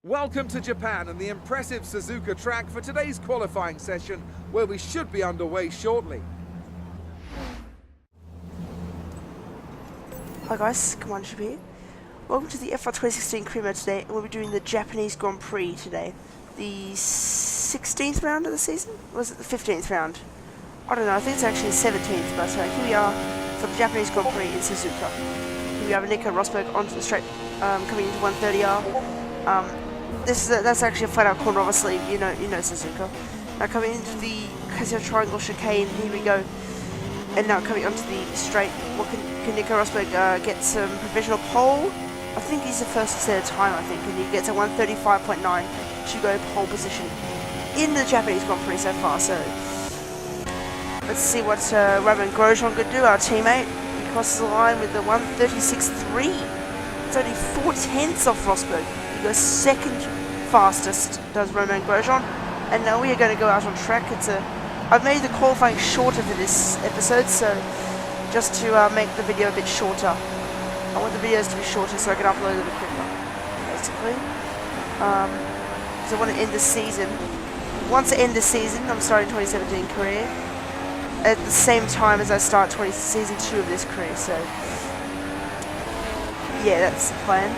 Welcome to Japan and the impressive Suzuka track for today's qualifying session, where we should be underway shortly. Hi guys, CombinedYoutuber here. Welcome to the F1 2016 career mode today, and we'll be doing the Japanese Grand Prix today. The 16th round of the season? Or was it the 15th round? I don't know, I think it's actually the 17th, but here we are for the Japanese Grand Prix in Suzuka. Here we have Nico Rosberg onto the straight, coming into 130R. That's actually a flat out corner, obviously, you know Suzuka. Now coming into the Casio Triangle chicane, here we go. And now coming onto the straight, what can Nico Rosberg get some provisional pole? I think he's the first to set a time, and he gets a 135.9 to go pole position in the Japanese Grand Prix so far. So let's see what Romain Grosjean could do, our teammate. He crosses the line with the 136.3. It's only 4/10 off Rosberg. He goes second fastest, does Romain Grosjean. And now we are going to go out on track. I've made the qualifying shorter for this episode, so just to make the video a bit shorter. I want the videos to be shorter so I can upload them quicker, basically. Because I want to end the season. Once I end the season, I'm starting 2017 career at the same time as I start season 2 of this career, so yeah, that's the plan.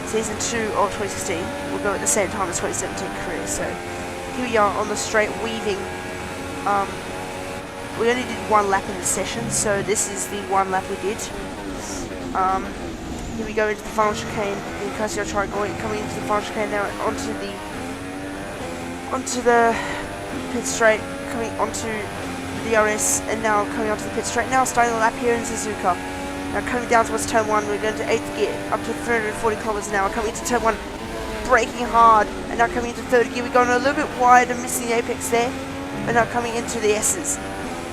Season 2 of 2016 will go at the same time as 2017 career, so here we are on the straight weaving. We only did one lap in the session, so this is the one lap we did. Here we go into the final chicane in Casio Triangle, coming into the final chicane now onto the pit straight, coming onto the DRS, and now coming onto the pit straight. Now starting the lap here in Suzuka. Now coming down towards turn 1, we're going to 8th gear, up to 340 kilometers an hour, coming into turn 1, braking hard, and now coming into 3rd gear. We're going a little bit wide and missing the apex there, and now coming into the S's.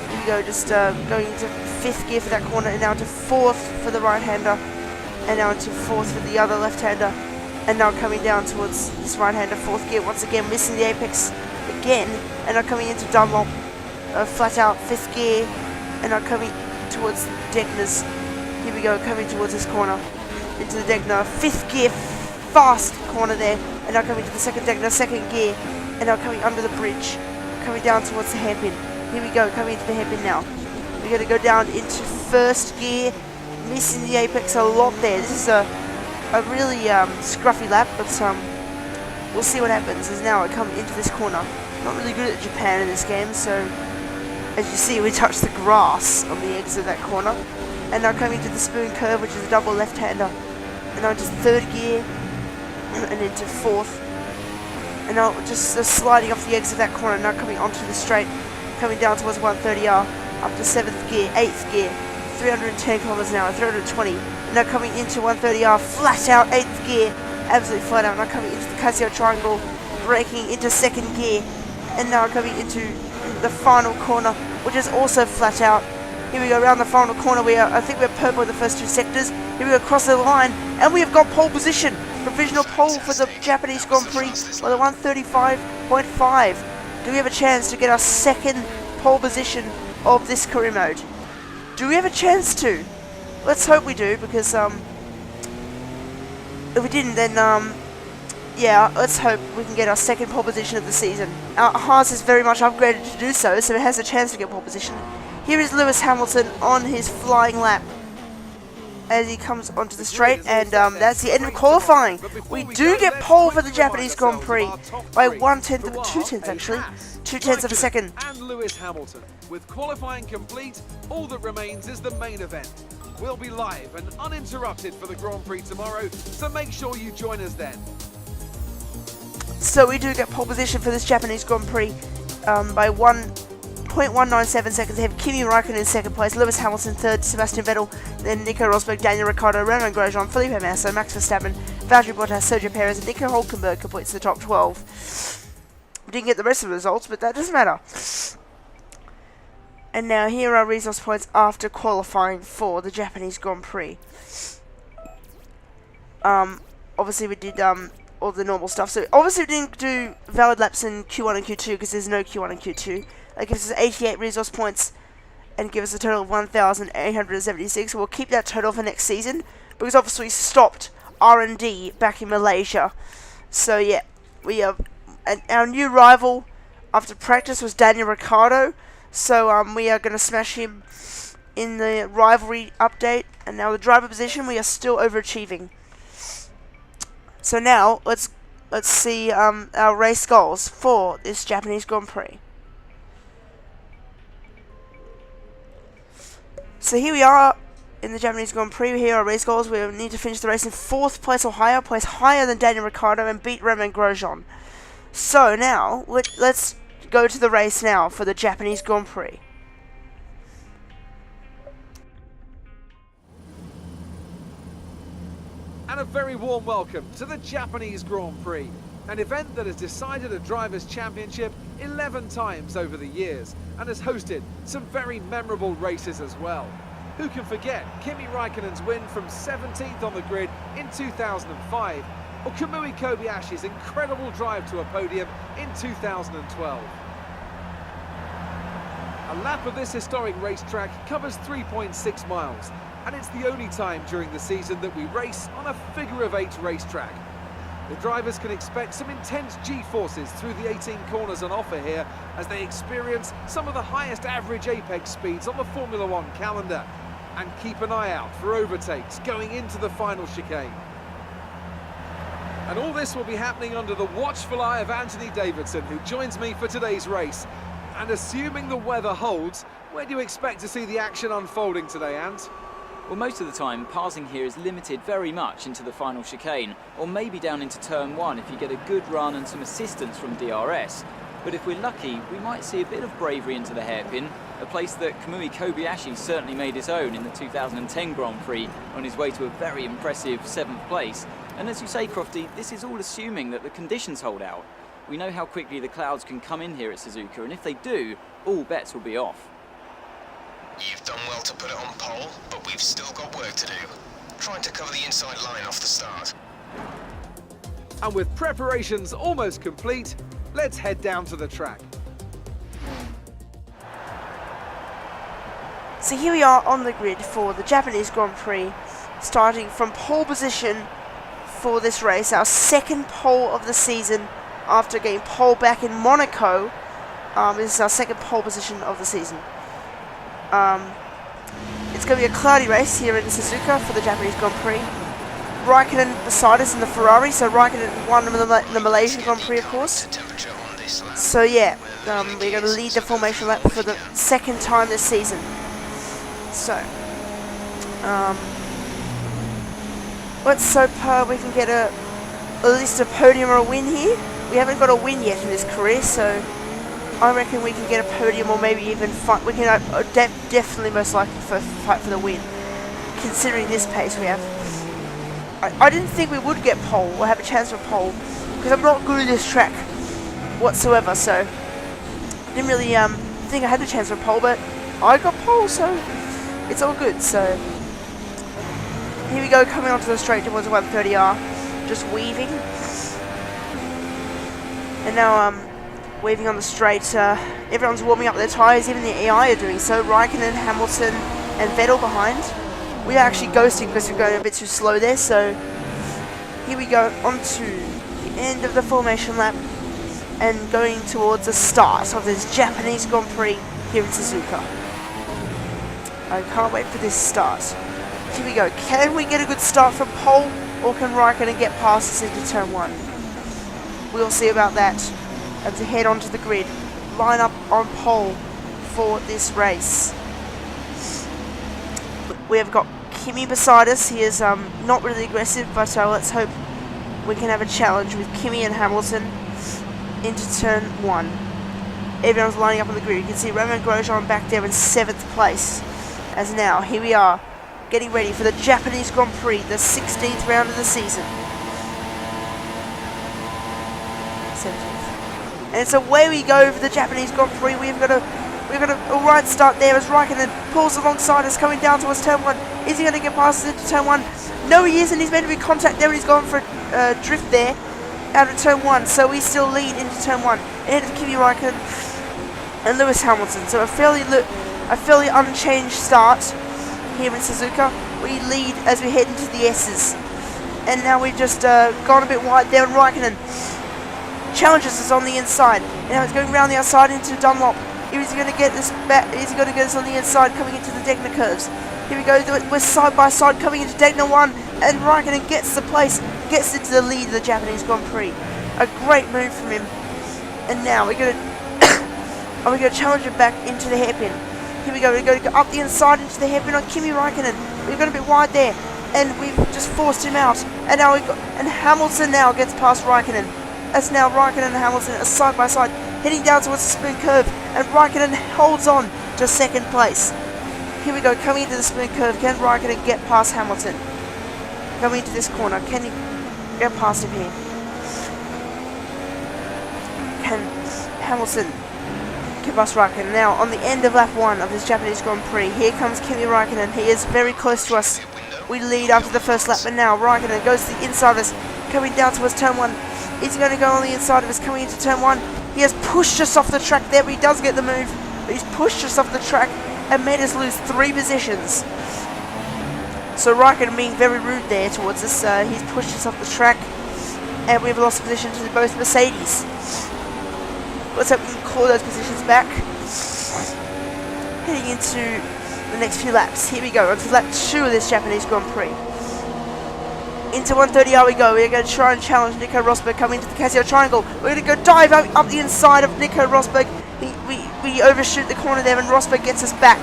Here we go, just going into 5th gear for that corner, and now to 4th for the right-hander, and now into 4th for the other left-hander, and now coming down towards this right-hander, 4th gear, once again missing the apex again, and now coming into Dunlop, flat out 5th gear, and now coming towards Degner's. Here we go, coming towards this corner, into the Degner, 5th gear, fast corner there, and now coming to the second Degner, 2nd gear, and now coming under the bridge, coming down towards the hairpin. Here we go, coming into the hairpin now. We're going to go down into 1st gear, missing the apex a lot there. This is a really scruffy lap, but we'll see what happens. As now I come into this corner. Not really good at Japan in this game, so as you see, we touch the grass on the exit of that corner. And now coming to the spoon curve, which is a double left-hander. And now into 3rd gear, and into 4th. And now just sliding off the exit of that corner, now coming onto the straight, coming down towards 130R, up to 7th gear, 8th gear, 310 kilometers an hour, 320. And now coming into 130R, flat out 8th gear, absolutely flat out. Now coming into the Casio Triangle, braking into 2nd gear, and now coming into the final corner, which is also flat out. Here we go around the final corner. I think we're purple in the first 2 sectors. Here we go across the line, and we have got pole position. Provisional pole for the Japanese Grand Prix by the 135.5. Do we have a chance to get our 2nd pole position of this career mode? Do we have a chance to? Let's hope we do, because if we didn't, then yeah, let's hope we can get our 2nd pole position of the season. Our Haas is very much upgraded to do so, so it has a chance to get pole position. Here is Lewis Hamilton on his flying lap as he comes onto the straight, and that's the end of qualifying. We do get pole for the Japanese Grand Prix by 2/10 actually, 2/10 of a second. And Lewis Hamilton. With qualifying complete, all that remains is the main event. We'll be live and uninterrupted for the Grand Prix tomorrow, so make sure you join us then. So we do get pole position for this Japanese Grand Prix by 1.197 seconds. They have Kimi Raikkonen in 2nd place, Lewis Hamilton 3rd, Sebastian Vettel, then Nico Rosberg, Daniel Ricciardo, Romain Grosjean, Felipe Massa, Max Verstappen, Valtteri Bottas, Sergio Perez, and Nico Hülkenberg completes the top 12. We didn't get the rest of the results, but that doesn't matter. And now here are resource points after qualifying for the Japanese Grand Prix. Obviously we did all the normal stuff. So obviously we didn't do valid laps in Q1 and Q2 because there's no Q1 and Q2. That gives us 88 resource points and give us a total of 1,876. We'll keep that total for next season because obviously we stopped R&D back in Malaysia. So yeah, we have our new rival after practice was Daniel Ricciardo. So we are going to smash him in the rivalry update. And now the driver position, we are still overachieving. So now let's see our race goals for this Japanese Grand Prix. So here we are in the Japanese Grand Prix. Here are our race goals. We need to finish the race in 4th place or higher, place higher than Daniel Ricciardo, and beat Romain Grosjean. So now let's go to the race now for the Japanese Grand Prix. And a very warm welcome to the Japanese Grand Prix, an event that has decided a Drivers' Championship 11 times over the years and has hosted some very memorable races as well. Who can forget Kimi Raikkonen's win from 17th on the grid in 2005, or Kamui Kobayashi's incredible drive to a podium in 2012. A lap of this historic racetrack covers 3.6 miles, and it's the only time during the season that we race on a figure-of-8 racetrack. The drivers can expect some intense G-forces through the 18 corners on offer here as they experience some of the highest average apex speeds on the Formula One calendar. And keep an eye out for overtakes going into the final chicane. And all this will be happening under the watchful eye of Anthony Davidson, who joins me for today's race. And assuming the weather holds, where do you expect to see the action unfolding today, Ant? Well, most of the time, passing here is limited very much into the final chicane, or maybe down into turn 1 if you get a good run and some assistance from DRS. But if we're lucky, we might see a bit of bravery into the hairpin, a place that Kamui Kobayashi certainly made his own in the 2010 Grand Prix on his way to a very impressive 7th place. And as you say, Crofty, this is all assuming that the conditions hold out. We know how quickly the clouds can come in here at Suzuka, and if they do, all bets will be off. You've done well to put it on pole, but we've still got work to do. Trying to cover the inside line off the start. And with preparations almost complete, let's head down to the track. So here we are on the grid for the Japanese Grand Prix, starting from pole position for this race, our 2nd pole of the season after getting pole back in Monaco. This is our 2nd pole position of the season. It's going to be a cloudy race here in Suzuka for the Japanese Grand Prix. Raikkonen beside us in the Ferrari, so Raikkonen won the Malaysian Grand Prix, of course. So yeah, we're going to lead the formation lap for the 2nd time this season. So, let's hope we can get at least a podium or a win here. We haven't got a win yet in this career, so I reckon we can get a podium or maybe even fight. We can definitely most likely fight for the win, considering this pace we have. I didn't think we would get pole or have a chance for pole because I'm not good at this track whatsoever, so I didn't really think I had the chance for pole, but I got pole, so it's all good. So here we go, coming onto the straight towards the 130R, just weaving, and now weaving on the straight. Everyone's warming up their tyres, even the AI are doing so. Raikkonen, Hamilton and Vettel behind. We are actually ghosting because we're going a bit too slow there, so here we go onto the end of the formation lap and going towards the start of this Japanese Grand Prix here in Suzuka. I can't wait for this start. Here we go. Can we get a good start from pole, or can Raikkonen get past us into turn 1? We'll see about that as we head onto the grid. Line up on pole for this race. We have got Kimi beside us. He is not really aggressive, but let's hope we can have a challenge with Kimi and Hamilton into turn 1. Everyone's lining up on the grid. You can see Romain Grosjean back there in 7th place. As now, here we are, getting ready for the Japanese Grand Prix, the 16th round of the season. 17th. And it's away we go for the Japanese Grand Prix. We've got a right start there as Raikkonen pulls alongside us, coming down towards turn 1. Is he going to get past us into turn 1? No, he isn't. He's meant to be contact there, and he's gone for a drift there out of turn 1. So we still lead into turn 1 ahead of Kimi Raikkonen and Lewis Hamilton. So a fairly unchanged start here in Suzuka. We lead as we head into the S's. And now we've just gone a bit wide there, and Raikkonen challenges us on the inside. Now it's going around the outside into Dunlop. Is he going to get this back? Is he going to get us on the inside coming into the Degner curves? Here we go. We're side by side coming into Degner 1, and Raikkonen gets the place, gets into the lead of the Japanese Grand Prix. A great move from him. And now we're going to challenge him back into the hairpin. Here we go. We're going to go up the inside into the hairpin on Kimi Raikkonen. We've got a bit wide there, and we've just forced him out. And now and Hamilton now gets past Raikkonen. As now Raikkonen and Hamilton are side by side, heading down towards the spoon curve, and Raikkonen holds on to second place. Here we go, coming into the spoon curve. Can Raikkonen get past Hamilton? Coming into this corner, can he get past him here? Can Hamilton get past Raikkonen? Now, on the end of lap 1 of this Japanese Grand Prix, here comes Kimi Raikkonen. He is very close to us. We lead after the first lap, and now Raikkonen goes to the inside of us, coming down towards turn 1. Is he going to go on the inside of us coming into turn 1? He has pushed us off the track there, but he does get the move. But he's pushed us off the track and made us lose 3 positions. So Raikkonen being very rude there towards us. He's pushed us off the track, and we've lost position to both Mercedes. Let's hope we can claw those positions back. Heading into the next few laps. Here we go, onto lap 2 of this Japanese Grand Prix. Into 130R we go. We're going to try and challenge Nico Rosberg coming into the Casio Triangle. We're going to go dive up the inside of Nico Rosberg. We overshoot the corner there, and Rosberg gets us back.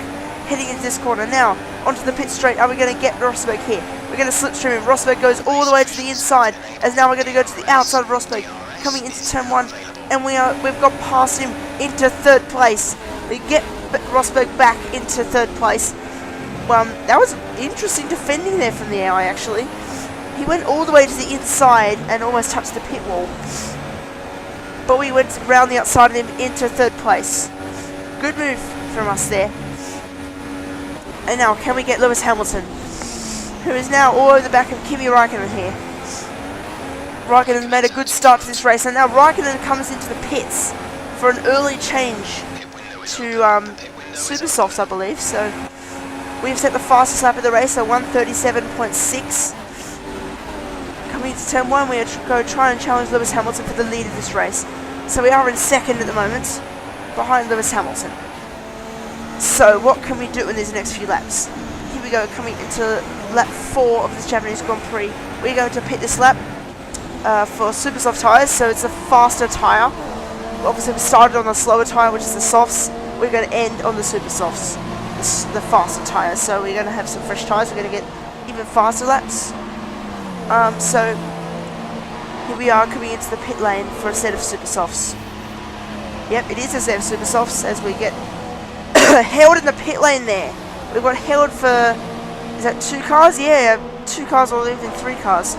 Heading into this corner now, onto the pit straight. Are we going to get Rosberg here? We're going to slipstream him. Rosberg goes all the way to the inside, as now we're going to go to the outside of Rosberg, coming into turn 1, and we've got past him into 3rd place. We get Rosberg back into 3rd place. That was interesting defending there from the AI, actually. He went all the way to the inside and almost touched the pit wall. But we went round the outside of him into 3rd place. Good move from us there. And now, can we get Lewis Hamilton, who is now all over the back of Kimi Raikkonen here. Raikkonen's made a good start to this race, and now Raikkonen comes into the pits for an early change to super softs, I believe. So we've set the fastest lap of the race, so 137.6. Coming into turn 1, we go try and challenge Lewis Hamilton for the lead of this race. So we are in 2nd at the moment, behind Lewis Hamilton. So what can we do in these next few laps? Here we go, coming into lap 4 of this Japanese Grand Prix. We're going to pit this lap for super soft tyres, so it's a faster tyre. Obviously we started on the slower tyre, which is the softs. We're going to end on the super softs, the faster tyres. So we're going to have some fresh tyres. We're going to get even faster laps. So here we are coming into the pit lane for a set of super softs. Yep, it is a set of super softs as we get held in the pit lane there. We got held for, is that 2 cars? Yeah, 2 cars or even 3 cars.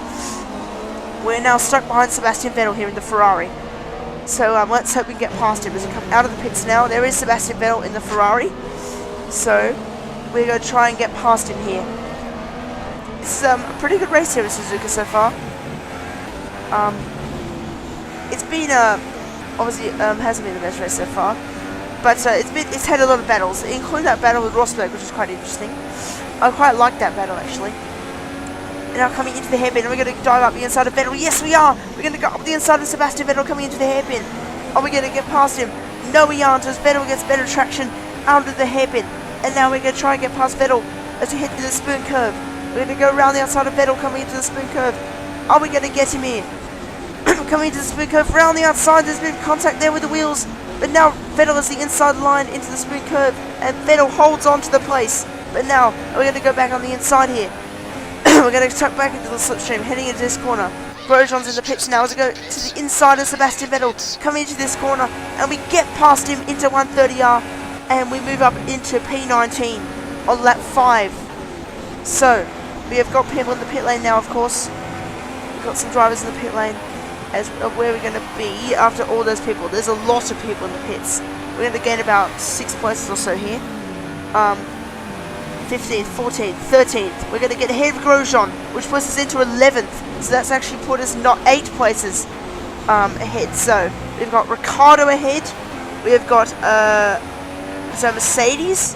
We're now stuck behind Sebastian Vettel here in the Ferrari. So let's hope we can get past him as we come out of the pits now. There is Sebastian Vettel in the Ferrari. So we're going to try and get past him here. It's a pretty good race here with Suzuka so far. It's been obviously hasn't been the best race so far, but it's had a lot of battles, including that battle with Rosberg, which was quite interesting. I quite liked that battle actually. And now coming into the hairpin, we're going to dive up the inside of Vettel. Yes, we are. We're going to go up the inside of Sebastian Vettel coming into the hairpin. Are we going to get past him? No, we aren't, as Vettel gets better traction out of the hairpin. And now we're going to try and get past Vettel as we head to the spoon curve. We're going to go around the outside of Vettel coming into the spoon curve. Are we going to get him here? Coming into the spoon curve, around the outside, there's been contact there with the wheels. But now Vettel is the inside line into the spoon curve, and Vettel holds on to the place. But now we're going to go back on the inside here. We're going to tuck back into the slipstream, heading into this corner. Grosjean's in the pits now as we go to the inside of Sebastian Vettel, coming into this corner, and we get past him into 130R, and we move up into P19 on lap 5. So we have got people in the pit lane now, of course. We've got some drivers in the pit lane as of where we're going to be after all those people. There's a lot of people in the pits. We're going to gain about 6 places or so here. 15th, 14th, 13th. We're going to get ahead of Grosjean, which puts us into 11th. So that's actually put us not 8 places ahead. So we've got Ricciardo ahead. We have got Mercedes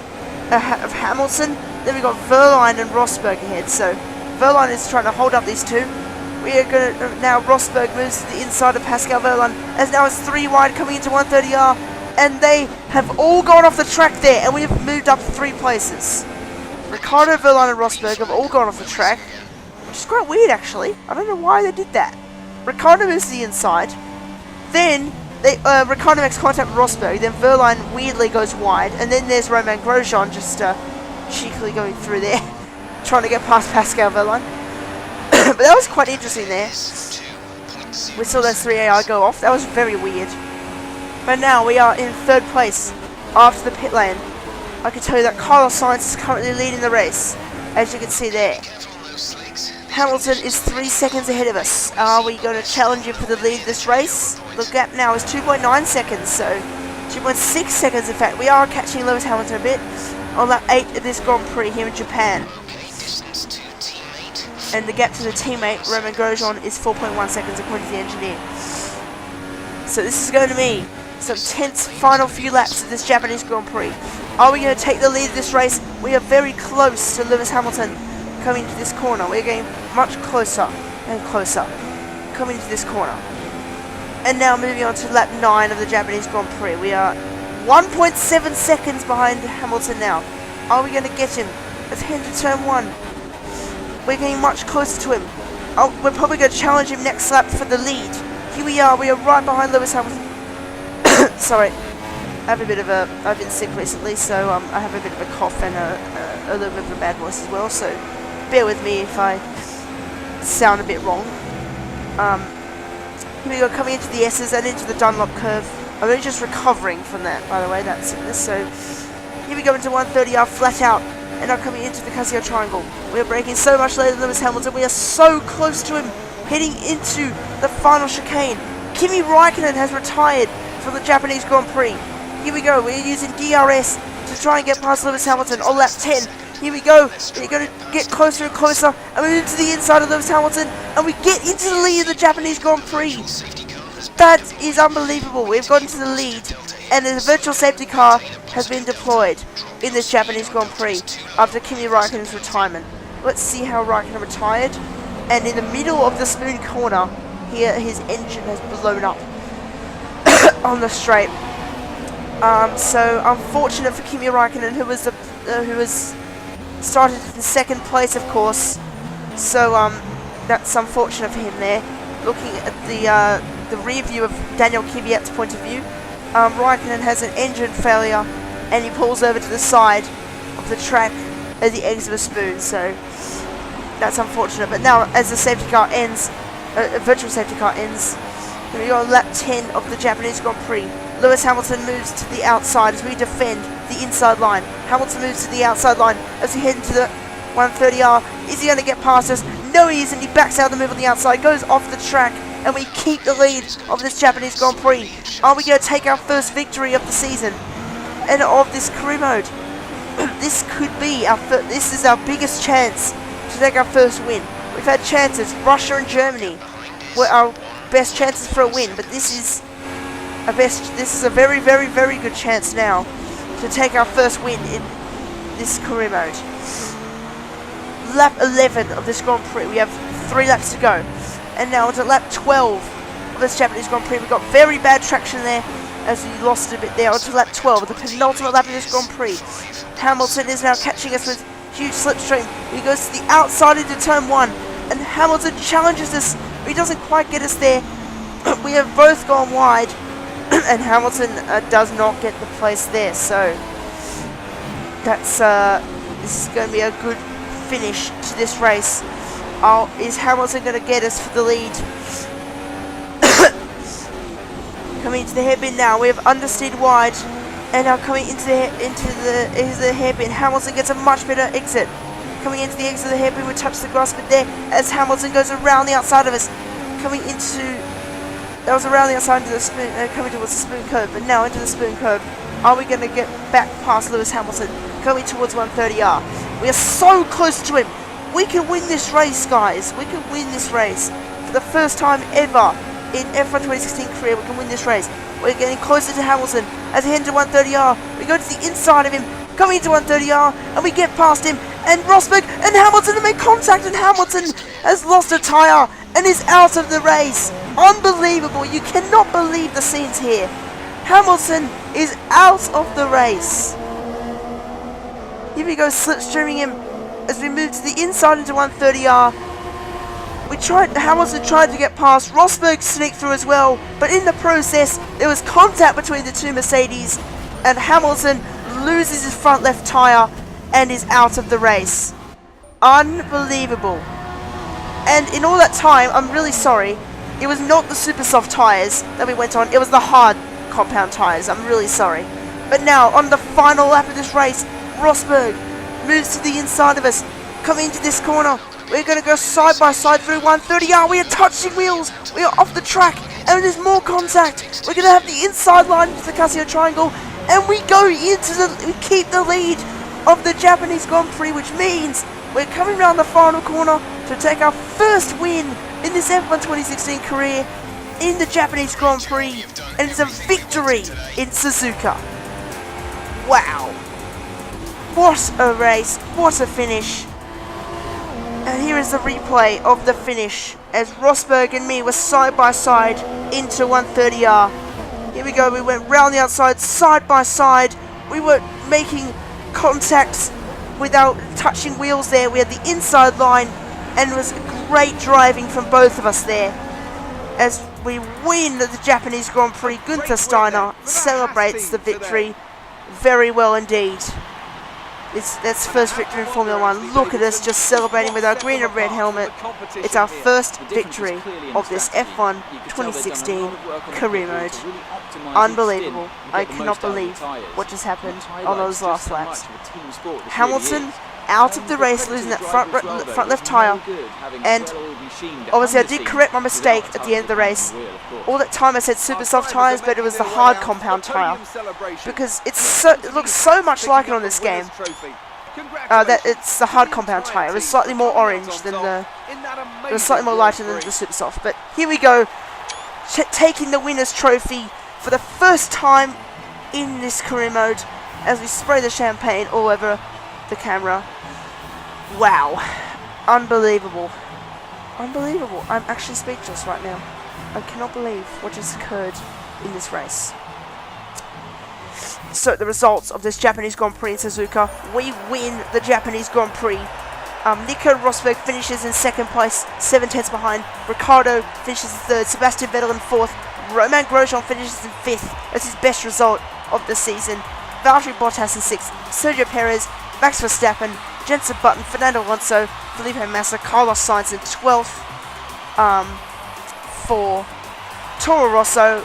of Hamilton. Then we've got Verline and Rosberg ahead. So Verline is trying to hold up these two. We are going to, now Rosberg moves to the inside of Pascal Wehrlein, as now it's 3 wide coming into 130R, and they have all gone off the track there, and we have moved up 3 places. Ricciardo, Wehrlein and Rosberg have all gone off the track, which is quite weird actually. I don't know why they did that. Ricciardo moves to the inside, then Ricciardo makes contact with Rosberg, then Wehrlein weirdly goes wide, and then there's Romain Grosjean just cheekily going through there, trying to get past Pascal Wehrlein. But that was quite interesting there. We saw those 3 AI go off. That was very weird. But now we are in 3rd place after the pit lane. I can tell you that Carlos Sainz is currently leading the race, as you can see there. Hamilton is 3 seconds ahead of us. Are we going to challenge him for the lead of this race? The gap now is 2.9 seconds, so 2.6 seconds in fact. We are catching Lewis Hamilton a bit on lap 8 of this Grand Prix here in Japan. And the gap to the teammate, Romain Grosjean, is 4.1 seconds according to the engineer. So this is going to be some tense final few laps of this Japanese Grand Prix. Are we going to take the lead of this race? We are very close to Lewis Hamilton coming to this corner. We're getting much closer and closer coming to this corner. And now moving on to lap 9 of the Japanese Grand Prix. We are 1.7 seconds behind Hamilton now. Are we going to get him? Let's head to turn 1. We're getting much closer to him. Oh, we're probably going to challenge him next lap for the lead. Here we are right behind Lewis Hamilton. Sorry, I've been sick recently, so I have a bit of a cough and a little bit of a bad voice as well, so bear with me if I sound a bit wrong. Here we go, coming into the S's and into the Dunlop curve. I'm only just recovering from that, by the way, that sickness, so here we go into 130R flat out. And now coming into the Casio Triangle. We are braking so much later than Lewis Hamilton. We are so close to him, heading into the final chicane. Kimi Raikkonen has retired from the Japanese Grand Prix. Here we go. We're using DRS to try and get past Lewis Hamilton on lap 10. Here we go. We're going to get closer and closer. And we move to the inside of Lewis Hamilton. And we get into the lead of the Japanese Grand Prix. That is unbelievable. We've gotten to the lead. And a virtual safety car has been deployed in this Japanese Grand Prix after Kimi Raikkonen's retirement. Let's see how Raikkonen retired. And in the middle of the smooth corner, here his engine has blown up on the straight. So unfortunate for Kimi Raikkonen, who was started in 2nd place, of course. So that's unfortunate for him there. Looking at the rear view of Daniel Kvyat's point of view. Raikkonen has an engine failure and he pulls over to the side of the track as he exits a spoon, so that's unfortunate. But now as the safety car ends, virtual safety car ends, we go on lap 10 of the Japanese Grand Prix. Lewis Hamilton moves to the outside as we defend the inside line. Hamilton moves to the outside line as we head into the 130R. Is he going to get past us? No, he isn't. He backs out the move on the outside, goes off the track, and we keep the lead of this Japanese Grand Prix. Are we going to take our first victory of the season and of this career mode? This could be this is our biggest chance to take our first win. We've had chances. Russia and Germany were our best chances for a win, but this is a very, very, very good chance now to take our first win in this career mode. Lap 11 of this Grand Prix. We have 3 laps to go. And now onto lap 12 of this Japanese Grand Prix. We've got very bad traction there as we lost a bit there. Onto lap 12, the penultimate lap of this Grand Prix. Hamilton is now catching us with huge slipstream. He goes to the outside into turn 1. And Hamilton challenges us. He doesn't quite get us there. We have both gone wide. And Hamilton does not get the place there. So that's this is going to be a good finish to this race. Is Hamilton going to get us for the lead? Coming into the hairpin now, we have understeered wide, and now coming into the hairpin. Hamilton gets a much better exit. Coming into the exit of the hairpin, we touch the grass bit there as Hamilton goes around the outside of us. That was around the outside into the spoon, coming towards the spoon curve, but now into the spoon curve. Are we going to get back past Lewis Hamilton? Coming towards 130R. We are so close to him. We can win this race, guys. We can win this race. For the first time ever in F1 2016 career, we can win this race. We're getting closer to Hamilton as he heads to 130R. We go to the inside of him, coming into 130R, and we get past him. And Rosberg and Hamilton have made contact, and Hamilton has lost a tyre and is out of the race. Unbelievable. You cannot believe the scenes here. Hamilton is out of the race. Here we go, slipstreaming him as we move to the inside into 130R. Hamilton tried to get past. Rosberg sneaked through as well, but in the process, there was contact between the two Mercedes, and Hamilton loses his front left tyre and is out of the race. Unbelievable. And in all that time, I'm really sorry, it was not the super soft tyres that we went on, it was the hard compound tyres. I'm really sorry. But now, on the final lap of this race, Rosberg moves to the inside of us, coming into this corner. We're going to go side by side through 130R. We are touching wheels. We are off the track, and there's more contact. We're going to have the inside line into the Casio Triangle, and we keep the lead of the Japanese Grand Prix, which means we're coming around the final corner to take our first win in this F1 2016 career in the Japanese Grand Prix, and it's a victory in Suzuka. Wow. What a race, what a finish. And here is the replay of the finish as Rosberg and me were side by side into 130R. Here we go, we went round the outside, side by side. We were making contacts without touching wheels there. We had the inside line, and it was great driving from both of us there. As we win the Japanese Grand Prix, Gunther Steiner celebrates the victory very well indeed. That's first victory in Formula 1. Look at us just celebrating with our green and red helmet. It's our first victory of this F1 2016 career mode. Unbelievable. I cannot believe what just happened on those last laps. Hamilton out of the race, losing that front left tyre, and obviously I did correct my mistake at the end of the race. All that time I said super soft tyres, but it was the hard compound tyre, because it looks so much like it on this game. That it's the hard compound tyre. It was slightly more orange than it was slightly more lighter than the super soft. But here we go, taking the winner's trophy for the first time in this career mode, as we spray the champagne all over the camera. Wow. Unbelievable. Unbelievable. I'm actually speechless right now. I cannot believe what just occurred in this race. So, the results of this Japanese Grand Prix in Suzuka. We win the Japanese Grand Prix. Nico Rosberg finishes in second place, 7 tenths behind. Ricciardo finishes in third. Sebastian Vettel in fourth. Romain Grosjean finishes in fifth. That's his best result of the season. Valtteri Bottas in sixth. Sergio Perez, Max Verstappen, Jenson Button, Fernando Alonso, Felipe Massa, Carlos Sainz in 12th. For Toro Rosso,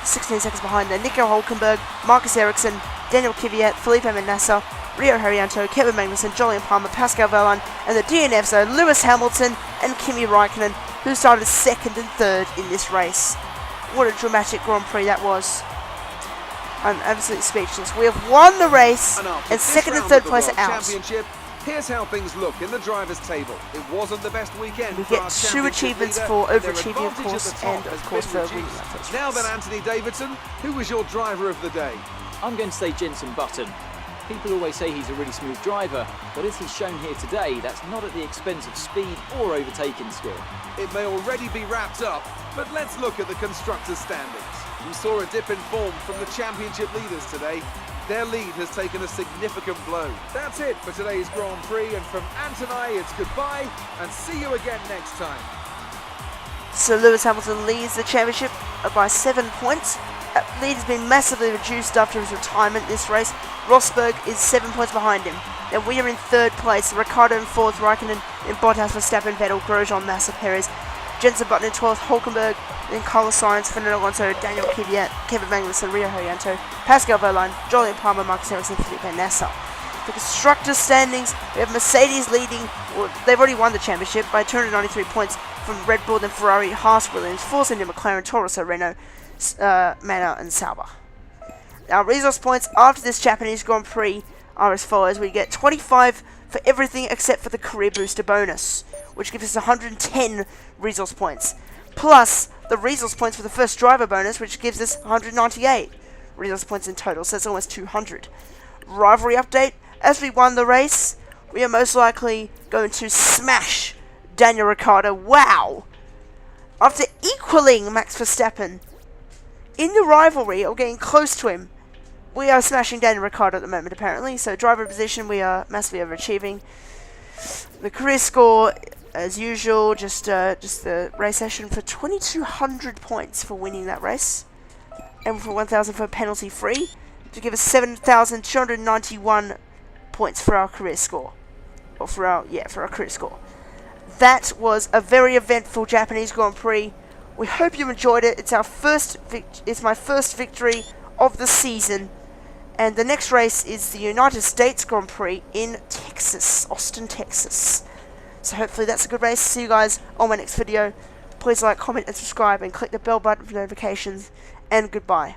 16 seconds behind there. Nico Hülkenberg, Marcus Ericsson, Daniel Kvyat, Felipe Massa, Rio Haryanto, Kevin Magnussen, Jolyon Palmer, Pascal Wehrlein, and the DNFs are Lewis Hamilton and Kimi Räikkönen, who started second and third in this race. What a dramatic Grand Prix that was. I'm absolutely speechless. We have won the race, and second and third place are out. Here's how things look in the drivers' table. It wasn't the best weekend. We get 2 achievements for overachieving, of course, and of course for winning that first race. Now then, Anthony Davidson, who was your driver of the day? I'm going to say Jenson Button. People always say he's a really smooth driver, but as he's shown here today, that's not at the expense of speed or overtaking skill. It may already be wrapped up, but let's look at the constructors' standings. We saw a dip in form from the championship leaders today. Their lead has taken a significant blow. That's it for today's Grand Prix, and from Ant and I, it's goodbye, and see you again next time. So Lewis Hamilton leads the championship by 7 points. That lead has been massively reduced after his retirement this race. Rosberg is 7 points behind him. Then we are in third place. Ricciardo in fourth, Räikkönen in Bottas, Verstappen, Vettel, Grosjean, Massa, Perez, Jenson Button in 12th, Hülkenberg, then Carlos Sainz, Fernando Alonso, Daniel Kvyat, Kevin Magnussen, Rio Haryanto, Pascal Wehrlein, Jolyon Palmer, Marcus Ericsson, Felipe Massa. The constructors' standings, we have Mercedes leading. Well, they've already won the championship by 293 points from Red Bull, then Ferrari, Haas, Williams, Force India, McLaren, Toro Rosso, Renault, Manor, and Sauber. Our resource points after this Japanese Grand Prix are as follows. We get 25 for everything except for the career booster bonus, which gives us 110 resource points, plus the resource points for the first driver bonus, which gives us 198 resource points in total, so that's almost 200. Rivalry update: as we won the race, we are most likely going to smash Daniel Ricciardo. Wow! after equaling Max Verstappen in the rivalry, or getting close to him, we are smashing Daniel Ricciardo at the moment, apparently. So driver position, we are massively overachieving. The career score, as usual, just the race session for 2,200 points for winning that race, and for 1,000 for penalty free, to give us 7,291 points for our career score, or for our career score. That was a very eventful Japanese Grand Prix. We hope you enjoyed it. It's my first victory of the season. And the next race is the United States Grand Prix in Texas, Austin, Texas. So hopefully that's a good race. See you guys on my next video. Please like, comment, and subscribe, and click the bell button for notifications. And goodbye.